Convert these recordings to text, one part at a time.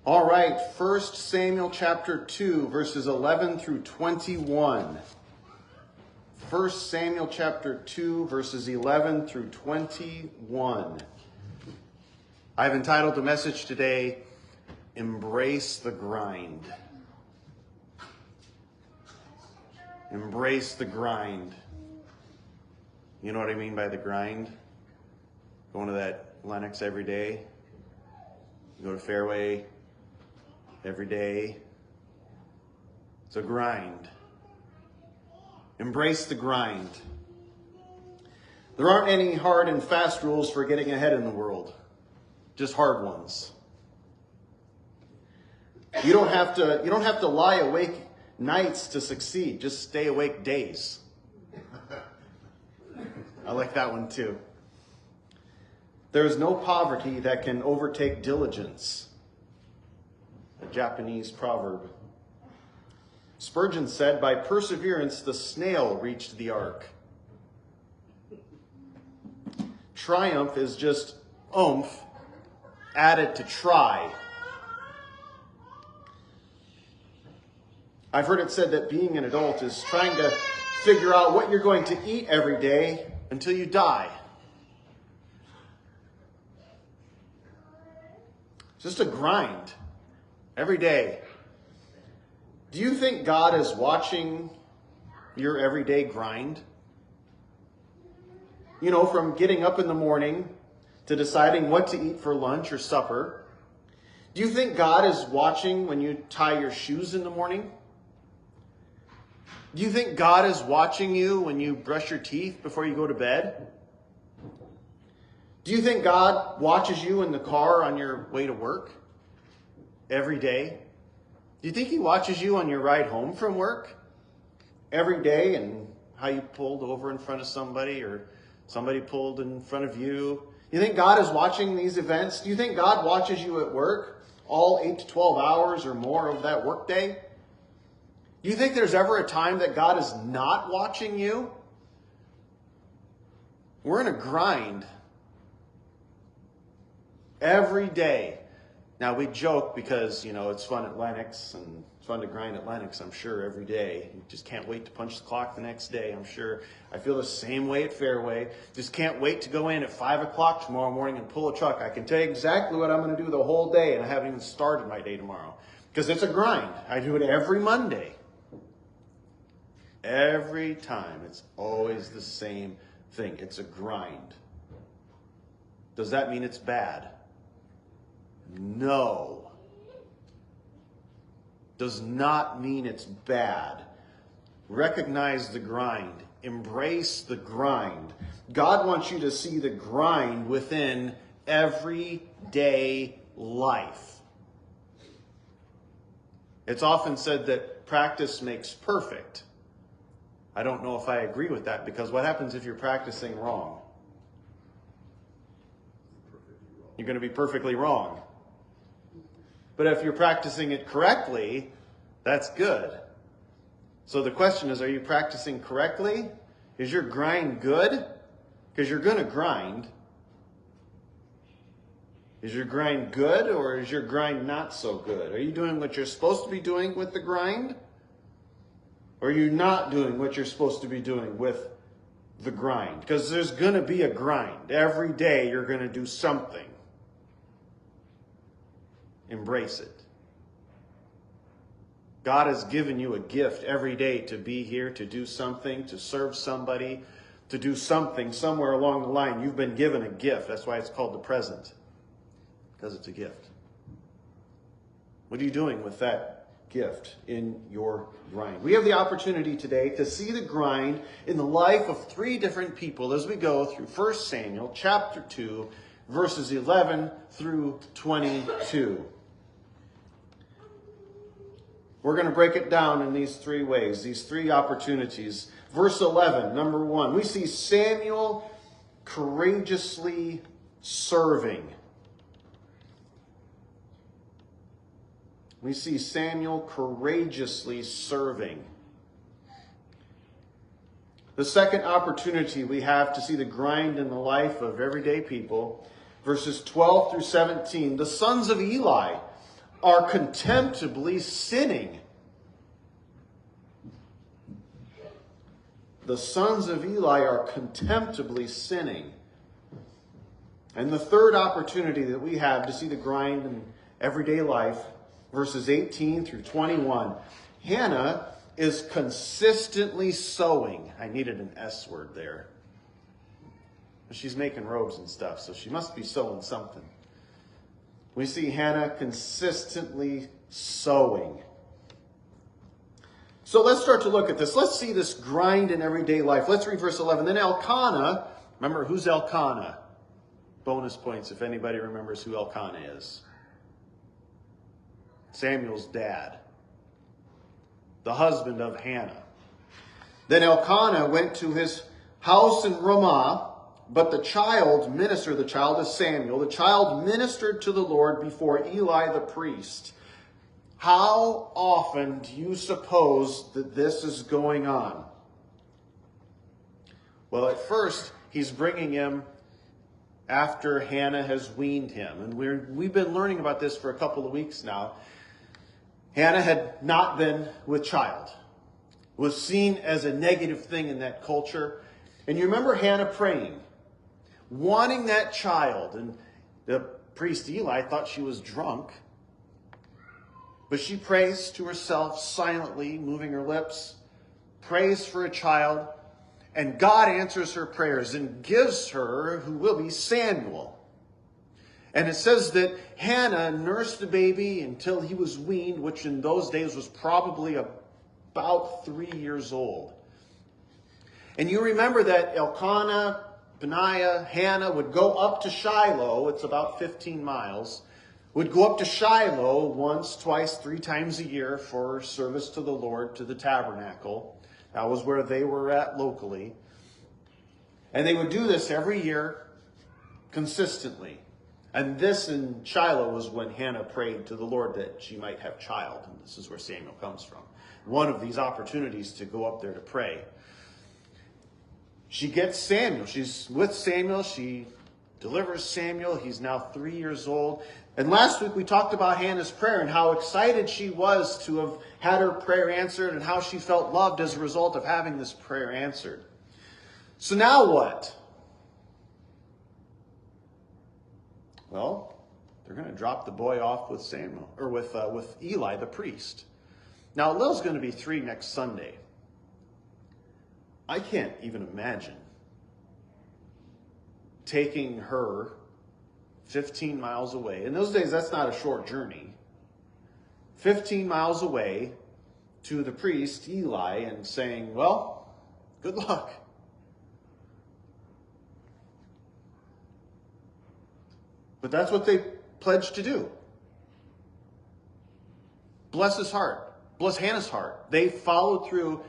All right, 1 Samuel chapter 2, verses 11 through 21. 1 Samuel chapter 2, verses 11 through 21. I've entitled the message today, Embrace the Grind. Embrace the grind. You know what I mean by the grind? Going to that Lennox every day. You go to Fairway every day. It's a grind. Embrace the grind. There aren't any hard and fast rules for getting ahead in the world. Just hard ones. You don't have to lie awake nights to succeed. Just stay awake days. I like that one too. There is no poverty that can overtake diligence. A Japanese proverb. Spurgeon said, by perseverance the snail reached the ark. Triumph is just oomph added to try. I've heard it said that being an adult is trying to figure out what you're going to eat every day until you die. It's just a grind every day. Do you think God is watching your everyday grind? You know, from getting up in the morning to deciding what to eat for lunch or supper. Do you think God is watching when you tie your shoes in the morning? Do you think God is watching you when you brush your teeth before you go to bed? Do you think God watches you in the car on your way to work every day? Do you think he watches you on your ride home from work every day and how you pulled over in front of somebody or somebody pulled in front of you? You think God is watching these events? Do you think God watches you at work all 8 to 12 hours or more of that workday? Do you think there's ever a time that God is not watching you? We're in a grind every day. Now, we joke because, it's fun at Lennox and it's fun to grind at Lennox, I'm sure, every day. You just can't wait to punch the clock the next day, I'm sure. I feel the same way at Fairway. Just can't wait to go in at 5 o'clock tomorrow morning and pull a truck. I can tell you exactly what I'm going to do the whole day, and I haven't even started my day tomorrow. Because it's a grind. I do it every Monday. Every time. It's always the same thing. It's a grind. Does that mean it's bad? No. Does not mean it's bad. Recognize the grind. Embrace the grind. God wants you to see the grind within everyday life. It's often said that practice makes perfect. I don't know if I agree with that, because what happens if you're practicing wrong? You're going to be perfectly wrong. But if you're practicing it correctly, that's good. So the question is, are you practicing correctly? Is your grind good? Because you're going to grind. Is your grind good, or is your grind not so good? Are you doing what you're supposed to be doing with the grind? Or are you not doing what you're supposed to be doing with the grind? Because there's going to be a grind. Every day you're going to do something. Embrace it. God has given you a gift every day to be here, to do something, to serve somebody, to do something somewhere along the line. You've been given a gift. That's why it's called the present, because it's a gift. What are you doing with that gift in your grind? We have the opportunity today to see the grind in the life of 3 different people as we go through 1 Samuel chapter 2, verses 11 through 22. We're going to break it down in these 3 ways, these 3 opportunities. Verse 11, number 1, we see Samuel courageously serving. We see Samuel courageously serving. The second opportunity we have to see the grind in the life of everyday people, verses 12 through 17. The sons of Eli are contemptibly sinning. The sons of Eli are contemptibly sinning. And the third opportunity that we have to see the grind in everyday life, verses 18 through 21, Hannah is consistently sewing. I needed an S word there. She's making robes and stuff, so she must be sewing something. We see Hannah consistently sewing. So let's start to look at this. Let's see this grind in everyday life. Let's read verse 11. Then Elkanah, remember, who's Elkanah? Bonus points if anybody remembers who Elkanah is. Samuel's dad, the husband of Hannah. Then Elkanah went to his house in Ramah, but the child is Samuel, the child ministered to the Lord before Eli the priest. How often do you suppose that this is going on? Well, at first, he's bringing him after Hannah has weaned him. And we've been learning about this for a couple of weeks now. Hannah had not been with child. It was seen as a negative thing in that culture. And you remember Hannah praying, wanting that child. And the priest Eli thought she was drunk. But she prays to herself silently, moving her lips, prays for a child, and God answers her prayers and gives her who will be Samuel. And it says that Hannah nursed the baby until he was weaned, which in those days was probably about 3 years old. And you remember that Elkanah, Peninnah, Hannah would go up to Shiloh, it's about 15 miles, would go up to Shiloh once, twice, 3 times a year for service to the Lord, to the tabernacle. That was where they were at locally. And they would do this every year consistently. And this in Shiloh was when Hannah prayed to the Lord that she might have child. And this is where Samuel comes from. One of these opportunities to go up there to pray. She gets Samuel. She's with Samuel. She delivers Samuel. He's now 3 years old. And last week we talked about Hannah's prayer and how excited she was to have had her prayer answered and how she felt loved as a result of having this prayer answered. So now what? Well, they're going to drop the boy off with Samuel, or with Eli the priest. Now Lil's going to be 3 next Sunday. I can't even imagine taking her 15 miles away. In those days, that's not a short journey. 15 miles away to the priest, Eli, and saying, well, good luck. But that's what they pledged to do. Bless his heart. Bless Hannah's heart. They followed through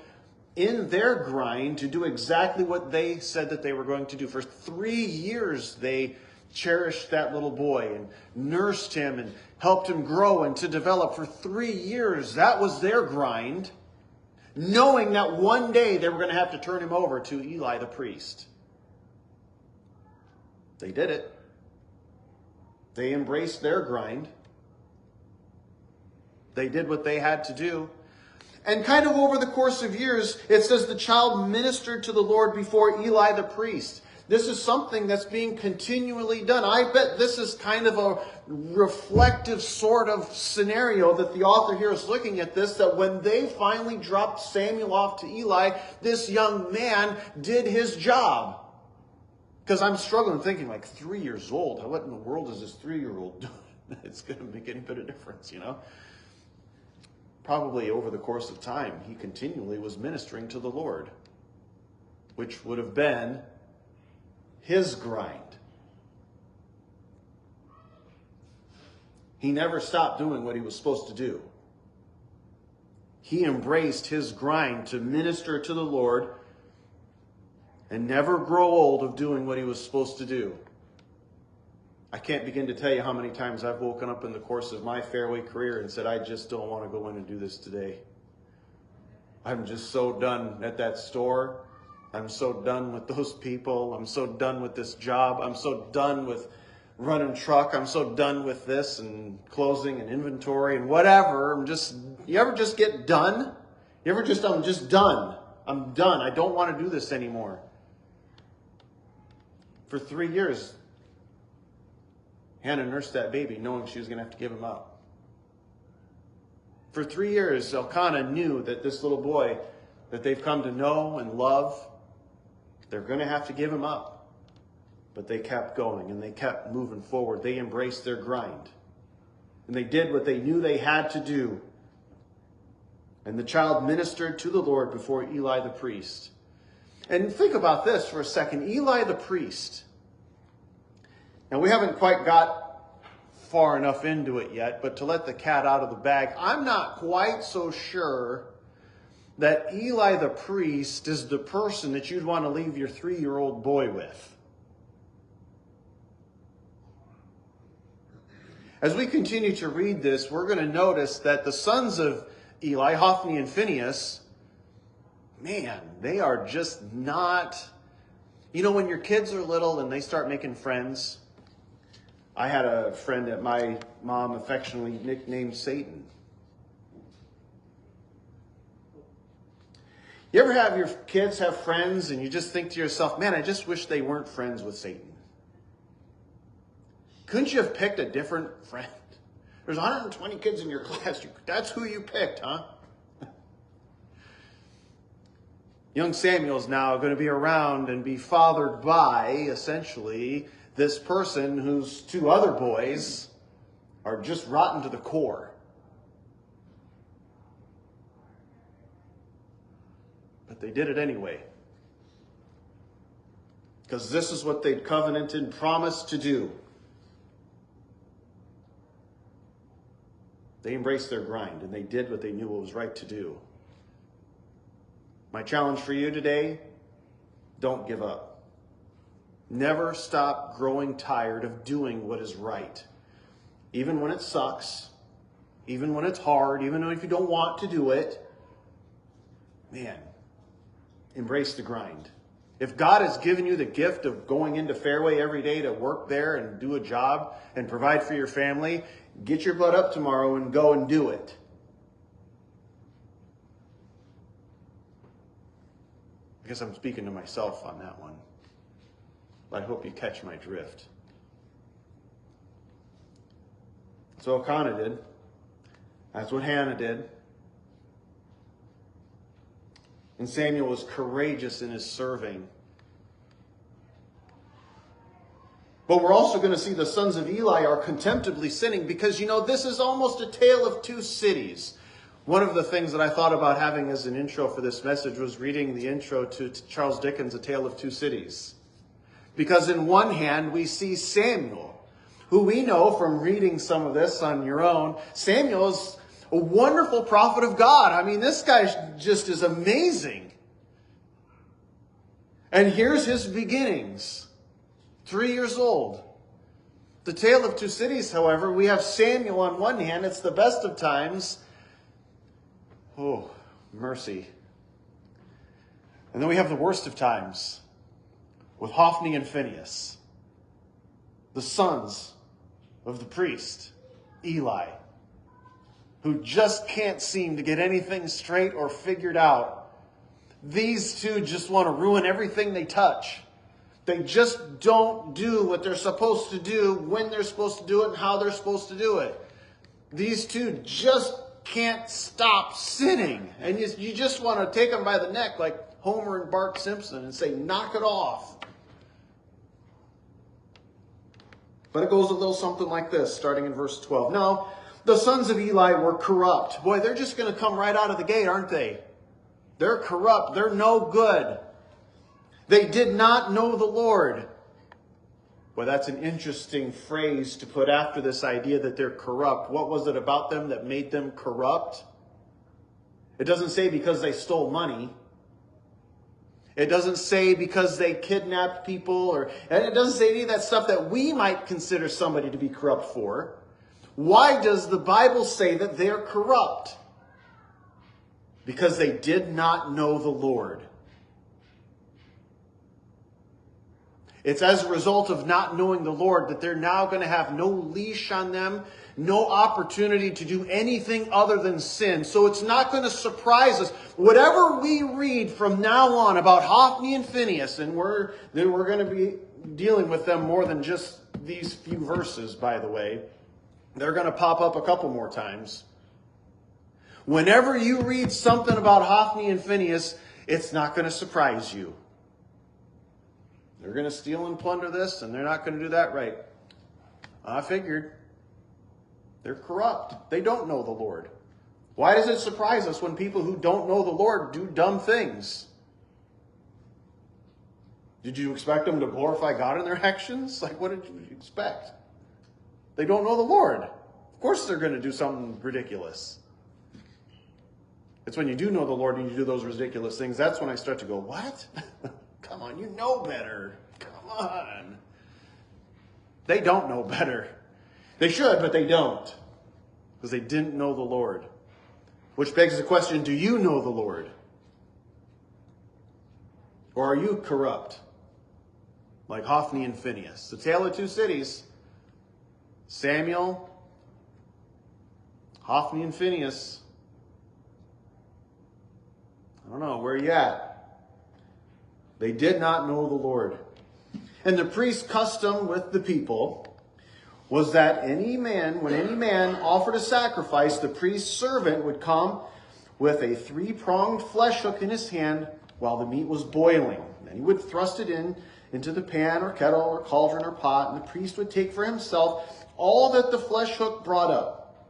in their grind to do exactly what they said that they were going to do. For 3 years, they cherished that little boy and nursed him and helped him grow and to develop. For 3 years, that was their grind, knowing that one day they were going to have to turn him over to Eli the priest. They did it. They embraced their grind. They did what they had to do. And kind of over the course of years, it says the child ministered to the Lord before Eli the priest. This is something that's being continually done. I bet this is kind of a reflective sort of scenario that the author here is looking at this, that when they finally dropped Samuel off to Eli, this young man did his job. Because I'm struggling thinking, like, 3 years old. What in the world is this 3-year-old doing? It's going to make any bit of difference, you know? Probably over the course of time, he continually was ministering to the Lord, which would have been his grind. He never stopped doing what he was supposed to do. He embraced his grind to minister to the Lord and never grow old of doing what he was supposed to do. I can't begin to tell you how many times I've woken up in the course of my fairway career and said, I just don't want to go in and do this today. I'm just so done at that store. I'm so done with those people. I'm so done with this job. I'm so done with running truck. I'm so done with this and closing and inventory and whatever. You ever just get done? I'm just done. I'm done. I don't want to do this anymore. For 3 years, Hannah nursed that baby knowing she was going to have to give him up. For 3 years, Elkanah knew that this little boy that they've come to know and love, they're going to have to give him up. But they kept going and they kept moving forward. They embraced their grind. And they did what they knew they had to do. And the child ministered to the Lord before Eli the priest. And think about this for a second. Eli the priest. Now, we haven't quite got far enough into it yet, but to let the cat out of the bag, I'm not quite so sure that Eli the priest is the person that you'd want to leave your 3-year-old boy with. As we continue to read this, we're going to notice that the sons of Eli, Hophni and Phinehas, man, they are just not... You know, when your kids are little and they start making friends, I had a friend that my mom affectionately nicknamed Satan. You ever have your kids have friends and you just think to yourself, man, I just wish they weren't friends with Satan. Couldn't you have picked a different friend? There's 120 kids in your class. That's who you picked, huh? Young Samuel's now going to be around and be fathered by, essentially, this person whose 2 other boys are just rotten to the core. But they did it anyway. Because this is what they'd covenanted and promised to do. They embraced their grind and they did what they knew was right to do. My challenge for you today, don't give up. Never stop growing tired of doing what is right. Even when it sucks, even when it's hard, even if you don't want to do it, man, embrace the grind. If God has given you the gift of going into Fairway every day to work there and do a job and provide for your family, get your butt up tomorrow and go and do it. I guess I'm speaking to myself on that one. But I hope you catch my drift. That's what Elkanah did. That's what Hannah did. And Samuel was courageous in his serving. But we're also going to see the sons of Eli are contemptibly sinning because, you know, this is almost a tale of 2 cities. One of the things that I thought about having as an intro for this message was reading the intro to Charles Dickens' A Tale of Two Cities. Because in one hand, we see Samuel, who we know from reading some of this on your own. Samuel is a wonderful prophet of God. I mean, this guy just is amazing. And here's his beginnings. 3 years old. The Tale of Two Cities, however, we have Samuel on one hand. It's the best of times. Oh, mercy. And then we have the worst of times with Hophni and Phinehas, the sons of the priest, Eli, who just can't seem to get anything straight or figured out. These 2 just want to ruin everything they touch. They just don't do what they're supposed to do, when they're supposed to do it, and how they're supposed to do it. These 2 just can't stop sinning. And you just want to take them by the neck like Homer and Bart Simpson and say, knock it off. But it goes a little something like this, starting in verse 12. Now, the sons of Eli were corrupt. Boy, they're just going to come right out of the gate, aren't they? They're corrupt. They're no good. They did not know the Lord. Well, that's an interesting phrase to put after this idea that they're corrupt. What was it about them that made them corrupt? It doesn't say because they stole money. It doesn't say because they kidnapped people, and it doesn't say any of that stuff that we might consider somebody to be corrupt for. Why does the Bible say that they're corrupt? Because they did not know the Lord. It's as a result of not knowing the Lord that they're now going to have no leash on them, no opportunity to do anything other than sin. So it's not going to surprise us. Whatever we read from now on about Hophni and Phinehas, and we're going to be dealing with them more than just these few verses, by the way. They're going to pop up a couple more times. Whenever you read something about Hophni and Phinehas, it's not going to surprise you. They're going to steal and plunder this, and they're not going to do that right. I figured. They're corrupt. They don't know the Lord. Why does it surprise us when people who don't know the Lord do dumb things? Did you expect them to glorify God in their actions? Like, what did you expect? They don't know the Lord. Of course they're going to do something ridiculous. It's when you do know the Lord and you do those ridiculous things, that's when I start to go, what? Come on, you know better. Come on. They don't know better. They should, but they don't. Because they didn't know the Lord. Which begs the question, do you know the Lord? Or are you corrupt? Like Hophni and Phinehas. The tale of two cities. Samuel, Hophni and Phinehas. I don't know, where are you at? They did not know the Lord. And the priest's custom with the people was that when any man offered a sacrifice, the priest's servant would come with a 3-pronged flesh hook in his hand while the meat was boiling. And he would thrust it into the pan or kettle or cauldron or pot, and the priest would take for himself all that the flesh hook brought up.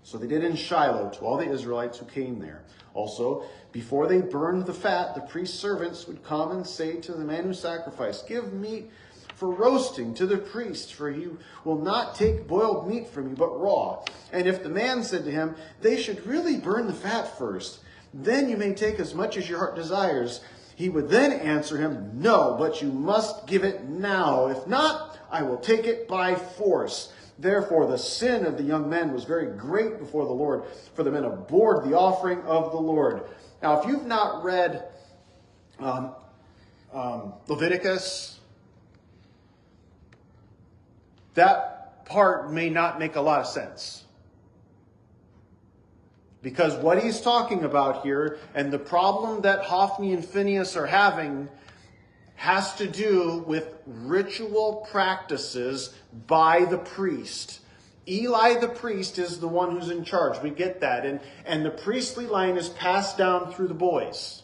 So they did in Shiloh to all the Israelites who came there. Also, before they burned the fat, the priest's servants would come and say to the man who sacrificed, give meat for roasting to the priest, for he will not take boiled meat from you, but raw. And if the man said to him, they should really burn the fat first, then you may take as much as your heart desires, he would then answer him, no, but you must give it now. If not, I will take it by force. Therefore, the sin of the young men was very great before the Lord, for the men abhorred the offering of the Lord. Now, if you've not read Leviticus, that part may not make a lot of sense. Because what he's talking about here, and the problem that Hophni and Phinehas are having, has to do with ritual practices by the priest. Eli the priest is the one who's in charge. We get that. And the priestly line is passed down through the boys.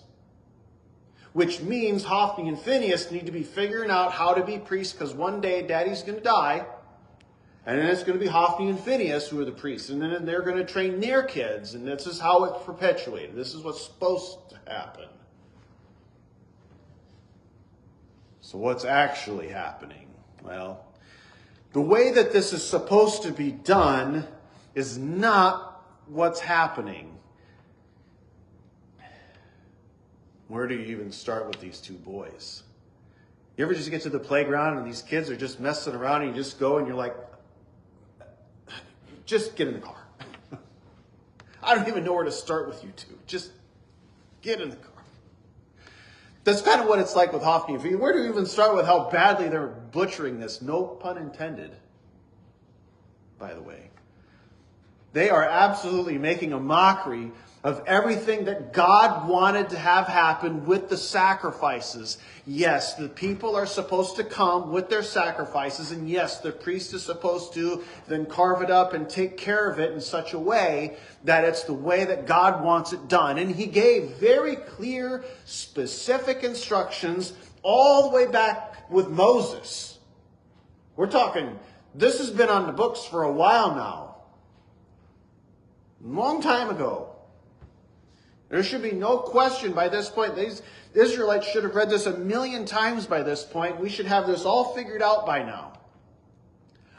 Which means Hophni and Phinehas need to be figuring out how to be priests, because one day daddy's going to die. And then it's going to be Hophni and Phinehas who are the priests. And then they're going to train their kids. And this is how it's perpetuated. This is what's supposed to happen. So what's actually happening? Well, the way that this is supposed to be done is not what's happening. Where do you even start with these two boys? You ever just get to the playground and these kids are just messing around and you just go and you're like, just get in the car. I don't even know where to start with you two. Just get in the car. That's kind of what it's like with Hophni and Phinehas. Where do you even start with how badly they're butchering this? No pun intended, by the way. They are absolutely making a mockery of everything that God wanted to have happen with the sacrifices. Yes, the people are supposed to come with their sacrifices, and yes, the priest is supposed to then carve it up and take care of it in such a way that it's the way that God wants it done. And he gave very clear, specific instructions all the way back with Moses. We're talking, this has been on the books for a while now. A long time ago. There should be no question by this point. These Israelites should have read this 1,000,000 times by this point. We should have this all figured out by now.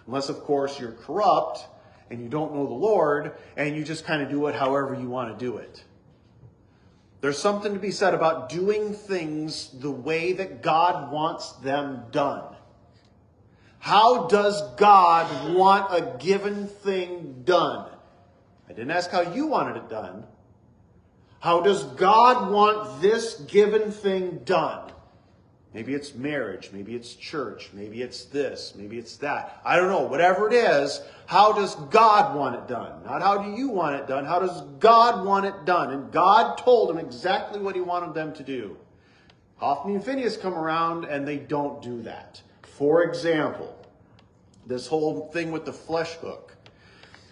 Unless, of course, you're corrupt and you don't know the Lord and you just kind of do it however you want to do it. There's something to be said about doing things the way that God wants them done. How does God want a given thing done? I didn't ask how you wanted it done. How does God want this given thing done? Maybe it's marriage. Maybe it's church. Maybe it's this. Maybe it's that. I don't know. Whatever it is, how does God want it done? Not how do you want it done. How does God want it done? And God told them exactly what he wanted them to do. Hophni and Phinehas come around and they don't do that. For example, this whole thing with the flesh hook.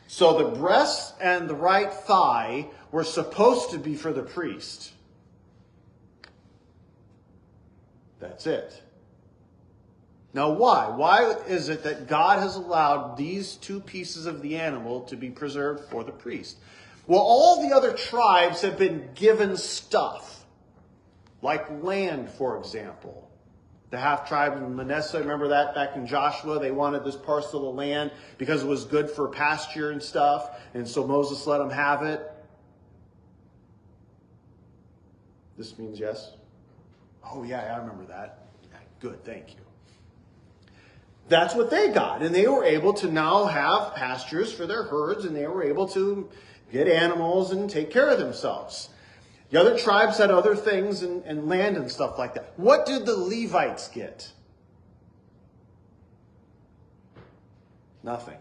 So the breast and the right thigh were supposed to be for the priest. That's it. Now why? Why is it that God has allowed these two pieces of the animal to be preserved for the priest? Well, all the other tribes have been given stuff, like land, for example. The half-tribe of Manasseh, remember that back in Joshua? They wanted this parcel of land because it was good for pasture and stuff, and so Moses let them have it. This means yes? Oh, yeah, I remember that. Yeah, good, thank you. That's what they got, and they were able to now have pastures for their herds, and they were able to get animals and take care of themselves. The other tribes had other things and land and stuff like that. What did the Levites get? Nothing.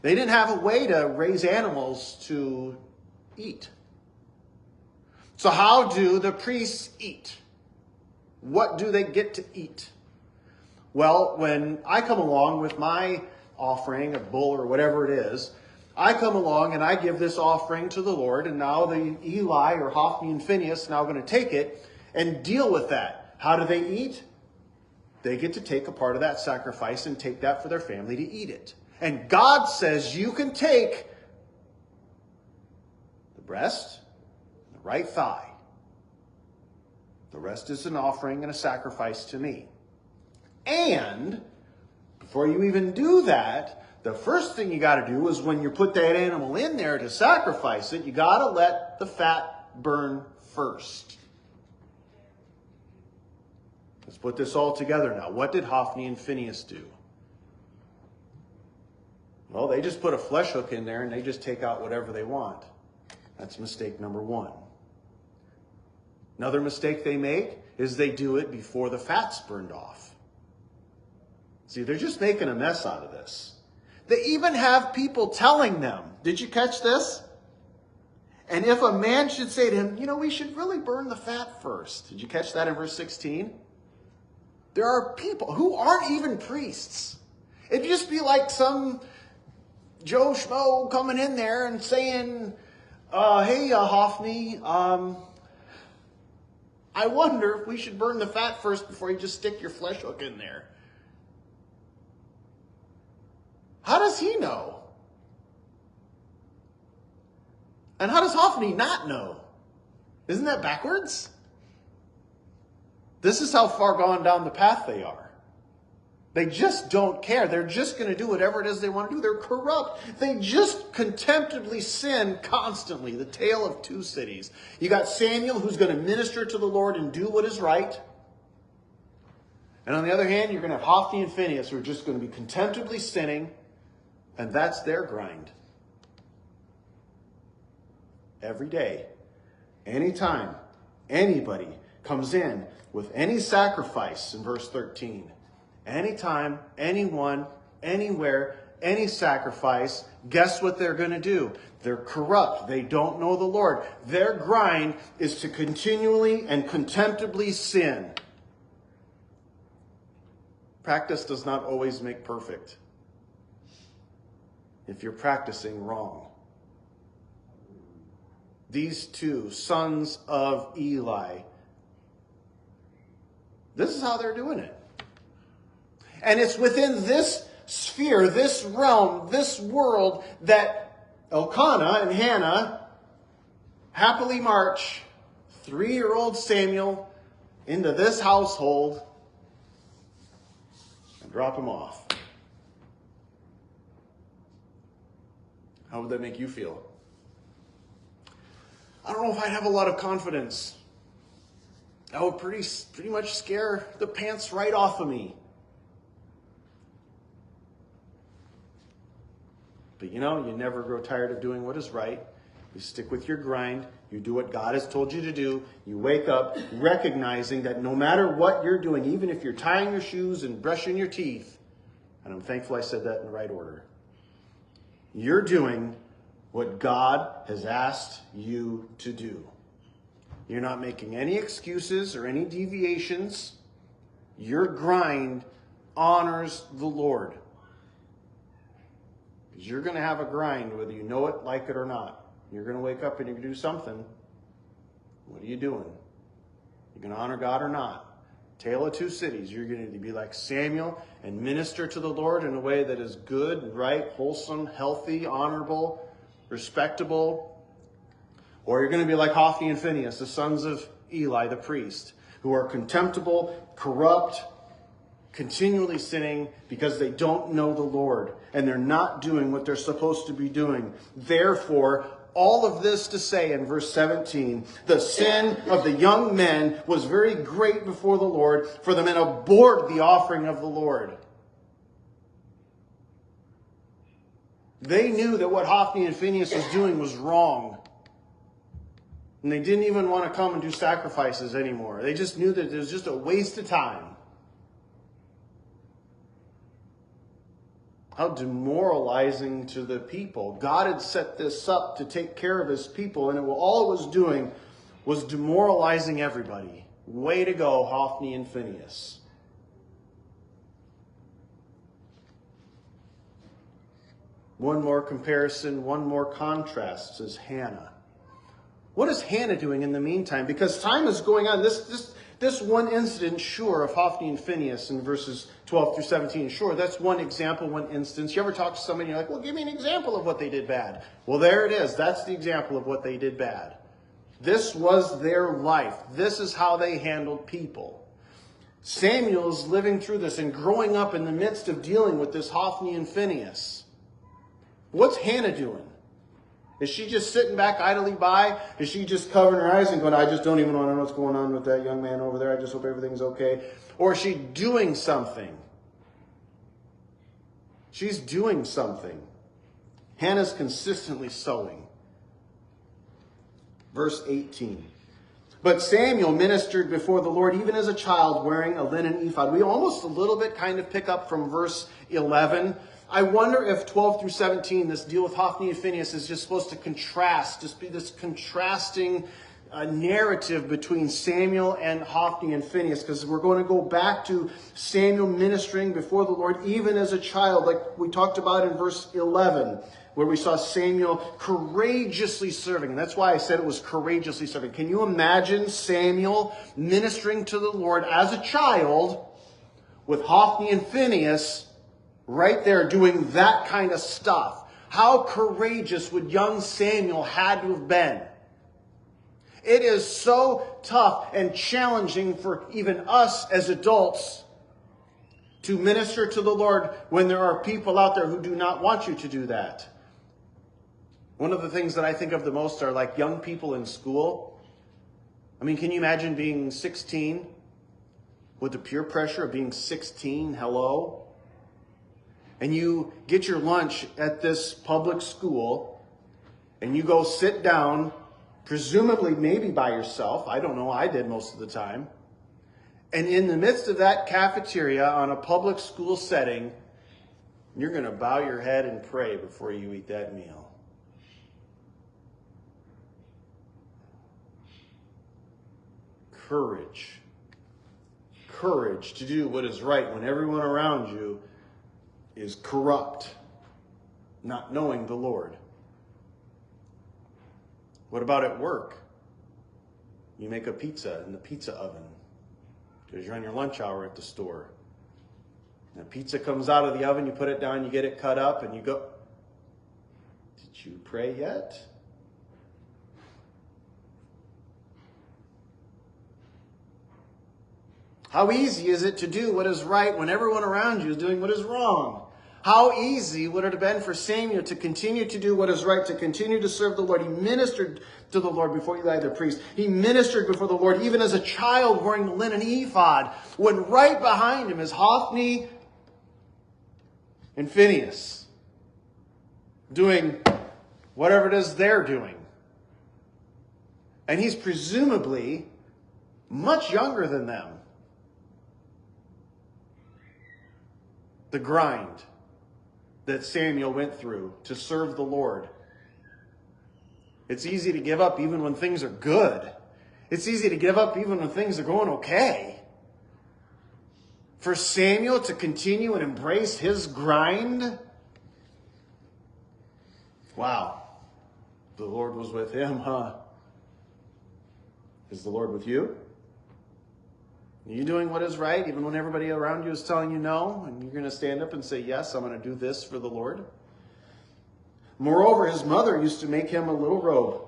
They didn't have a way to raise animals to eat. So how do the priests eat? What do they get to eat? Well, when I come along with my offering, a bull or whatever it is, I come along and I give this offering to the Lord, and now the Eli or Hophni and Phinehas now going to take it and deal with that. How do they eat? They get to take a part of that sacrifice and take that for their family to eat it. And God says you can take the breast, the right thigh. The rest is an offering and a sacrifice to me. And before you even do that, the first thing you got to do is when you put that animal in there to sacrifice it, you got to let the fat burn first. Let's put this all together now. What did Hophni and Phinehas do? Well, they just put a flesh hook in there and they just take out whatever they want. That's mistake number one. Another mistake they make is they do it before the fat's burned off. See, they're just making a mess out of this. They even have people telling them, did you catch this? And if a man should say to him, we should really burn the fat first. Did you catch that in verse 16? There are people who aren't even priests. It'd just be like some Joe Schmo coming in there and saying, hey, Hophni, I wonder if we should burn the fat first before you just stick your flesh hook in there. How does he know? And how does Hophni not know? Isn't that backwards? This is how far gone down the path they are. They just don't care. They're just going to do whatever it is they want to do. They're corrupt. They just contemptibly sin constantly. The tale of two cities. You got Samuel, who's going to minister to the Lord and do what is right. And on the other hand, you're going to have Hophni and Phinehas, who are just going to be contemptibly sinning. And that's their grind. Every day, anytime anybody comes in with any sacrifice, in verse 13, anytime, anyone, anywhere, any sacrifice, guess what they're going to do? They're corrupt. They don't know the Lord. Their grind is to continually and contemptibly sin. Practice does not always make perfect. If you're practicing wrong. These two sons of Eli, this is how they're doing it. And it's within this sphere, this realm, this world that Elkanah and Hannah happily march 3-year-old Samuel into this household and drop him off. How would that make you feel? I don't know if I'd have a lot of confidence. That would pretty much scare the pants right off of me. But you never grow tired of doing what is right. You stick with your grind. You do what God has told you to do. You wake up recognizing that no matter what you're doing, even if you're tying your shoes and brushing your teeth, and I'm thankful I said that in the right order, you're doing what God has asked you to do. You're not making any excuses or any deviations. Your grind honors the Lord. Because you're going to have a grind whether you know it, like it, or not. You're going to wake up and you're going to do something. What are you doing? You're going to honor God or not? Tale of two cities. You're going to be like Samuel and minister to the Lord in a way that is good, right, wholesome, healthy, honorable, respectable. Or you're going to be like Hophni and Phinehas, the sons of Eli, the priest, who are contemptible, corrupt, continually sinning because they don't know the Lord and they're not doing what they're supposed to be doing. Therefore, all of this to say in verse 17, the sin of the young men was very great before the Lord, for the men abhorred the offering of the Lord. They knew that what Hophni and Phinehas was doing was wrong. And they didn't even want to come and do sacrifices anymore. They just knew that it was just a waste of time. How demoralizing to the people. God had set this up to take care of his people, and all it was doing was demoralizing everybody. Way to go, Hophni and Phinehas. One more comparison, one more contrast, says Hannah. What is Hannah doing in the meantime? Because time is going on. This one incident, sure, of Hophni and Phinehas in verses 12 through 17, sure, that's one example, one instance. You ever talk to somebody and you're like, well, give me an example of what they did bad. Well, there it is. That's the example of what they did bad. This was their life. This is how they handled people. Samuel's living through this and growing up in the midst of dealing with this Hophni and Phinehas. What's Hannah doing? Is she just sitting back idly by? Is she just covering her eyes and going, I just don't even want to know what's going on with that young man over there. I just hope everything's okay. Or is she doing something? She's doing something. Hannah's consistently sowing. Verse 18. But Samuel ministered before the Lord even as a child wearing a linen ephod. We almost a little bit kind of pick up from verse 11. I wonder if 12 through 17, this deal with Hophni and Phinehas, is just supposed to contrast, just be this contrasting narrative between Samuel and Hophni and Phinehas, because we're going to go back to Samuel ministering before the Lord even as a child, like we talked about in verse 11, where we saw Samuel courageously serving. And that's why I said it was courageously serving. Can you imagine Samuel ministering to the Lord as a child with Hophni and Phinehas right there doing that kind of stuff? How courageous would young Samuel had to have been? It is so tough and challenging for even us as adults to minister to the Lord when there are people out there who do not want you to do that. One of the things that I think of the most are like young people in school. I mean, can you imagine being 16 with the peer pressure of being 16? Hello? And you get your lunch at this public school, and you go sit down, presumably maybe by yourself. I don't know. I did most of the time. And in the midst of that cafeteria on a public school setting, you're going to bow your head and pray before you eat that meal. Courage. Courage to do what is right when everyone around you is corrupt, not knowing the Lord. What about at work? You make a pizza in the pizza oven because you're on your lunch hour at the store. And the pizza comes out of the oven, you put it down, you get it cut up, and you go, did you pray yet? How easy is it to do what is right when everyone around you is doing what is wrong? How easy would it have been for Samuel to continue to do what is right, to continue to serve the Lord? He ministered to the Lord before Eli the priest. He ministered before the Lord even as a child wearing the linen ephod, when right behind him is Hophni and Phinehas doing whatever it is they're doing. And he's presumably much younger than them. The grind that Samuel went through to serve the Lord. It's easy to give up even when things are good. It's easy to give up even when things are going okay. For Samuel to continue and embrace his grind, wow, the Lord was with him, huh? Is the Lord with you? Are you doing what is right even when everybody around you is telling you no? And you're going to stand up and say, yes, I'm going to do this for the Lord? Moreover, his mother used to make him a little robe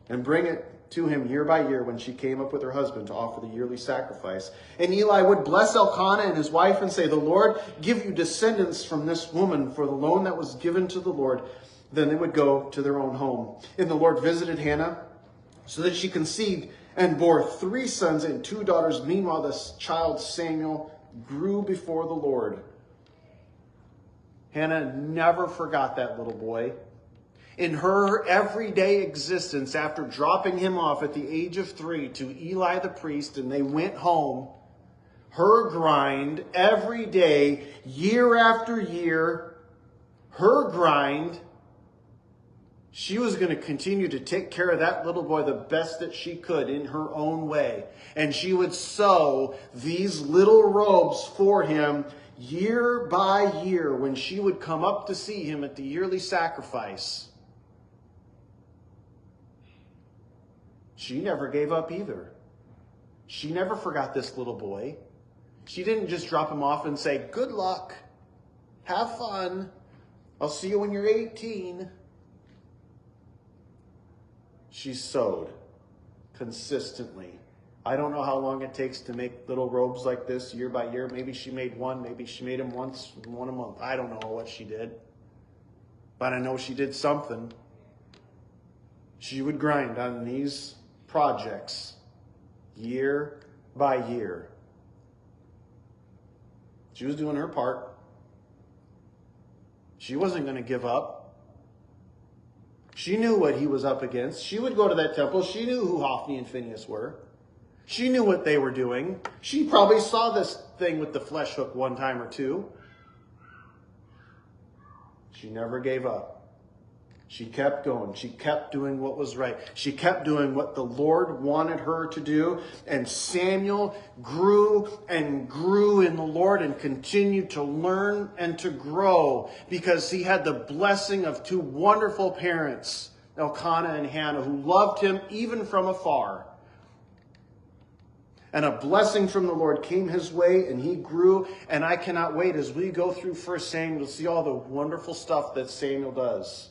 and bring it to him year by year when she came up with her husband to offer the yearly sacrifice. And Eli would bless Elkanah and his wife and say, the Lord give you descendants from this woman for the loan that was given to the Lord. Then they would go to their own home. And the Lord visited Hannah so that she conceived and bore 3 sons and 2 daughters. Meanwhile, this child Samuel grew before the Lord. Hannah never forgot that little boy. In her everyday existence, after dropping him off at the age of 3 to Eli the priest, and they went home, her grind every day, year after year, her grind, she was going to continue to take care of that little boy the best that she could in her own way. And she would sew these little robes for him year by year when she would come up to see him at the yearly sacrifice. She never gave up either. She never forgot this little boy. She didn't just drop him off and say, good luck, have fun, I'll see you when you're 18. She sewed consistently. I don't know how long it takes to make little robes like this year by year. Maybe she made one. Maybe she made them one a month. I don't know what she did. But I know she did something. She would grind on these projects year by year. She was doing her part. She wasn't going to give up. She knew what he was up against. She would go to that temple. She knew who Hophni and Phinehas were. She knew what they were doing. She probably saw this thing with the flesh hook one time or two. She never gave up. She kept going. She kept doing what was right. She kept doing what the Lord wanted her to do. And Samuel grew and grew in the Lord and continued to learn and to grow because he had the blessing of 2 wonderful parents, Elkanah and Hannah, who loved him even from afar. And a blessing from the Lord came his way, and he grew. And I cannot wait as we go through 1 Samuel to see all the wonderful stuff that Samuel does.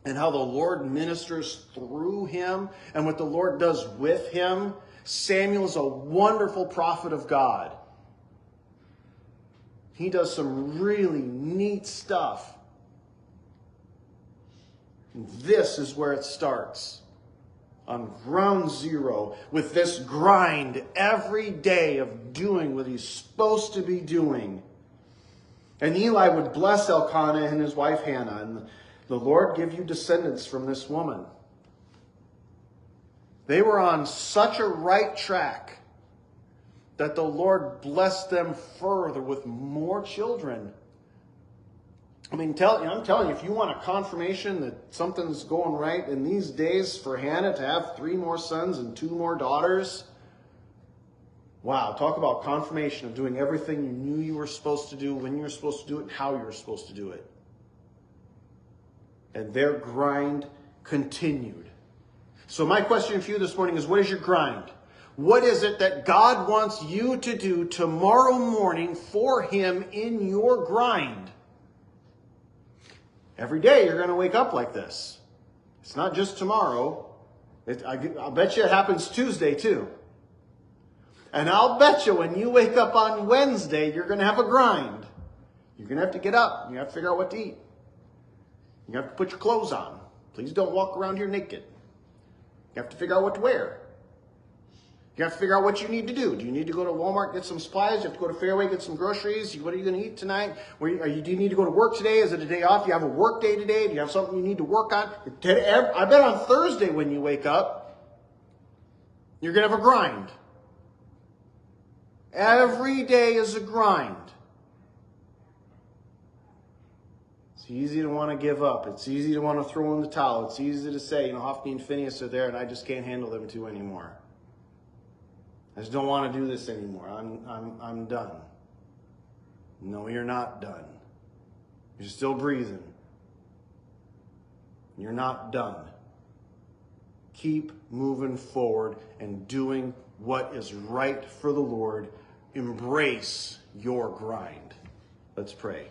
And how the Lord ministers through him and what the Lord does with him. Samuel is a wonderful prophet of God. He does some really neat stuff. And this is where it starts. On ground zero with this grind every day of doing what he's supposed to be doing. And Eli would bless Elkanah and his wife Hannah, and the Lord give you descendants from this woman. They were on such a right track that the Lord blessed them further with more children. I mean, I'm telling you, if you want a confirmation that something's going right in these days for Hannah to have 3 more sons and 2 more daughters, wow, talk about confirmation of doing everything you knew you were supposed to do, when you were supposed to do it, and how you were supposed to do it. And their grind continued. So my question for you this morning is, what is your grind? What is it that God wants you to do tomorrow morning for him in your grind? Every day you're going to wake up like this. It's not just tomorrow. I'll bet you it happens Tuesday too. And I'll bet you when you wake up on Wednesday, you're going to have a grind. You're going to have to get up. You have to figure out what to eat. You have to put your clothes on. Please don't walk around here naked. You have to figure out what to wear. You have to figure out what you need to do. Do you need to go to Walmart, get some supplies? You have to go to Fairway, get some groceries? What are you going to eat tonight? Do you need to go to work today? Is it a day off? Do you have a work day today? Do you have something you need to work on? I bet on Thursday when you wake up, You're going to have a grind. Every day is a grind. It's easy to want to give up. It's easy to want to throw in the towel. It's easy to say, Hophni and Phinehas are there and I just can't handle them two anymore. I just don't want to do this anymore. I'm done. No, you're not done. You're still breathing. You're not done. Keep moving forward and doing what is right for the Lord. Embrace your grind. Let's pray.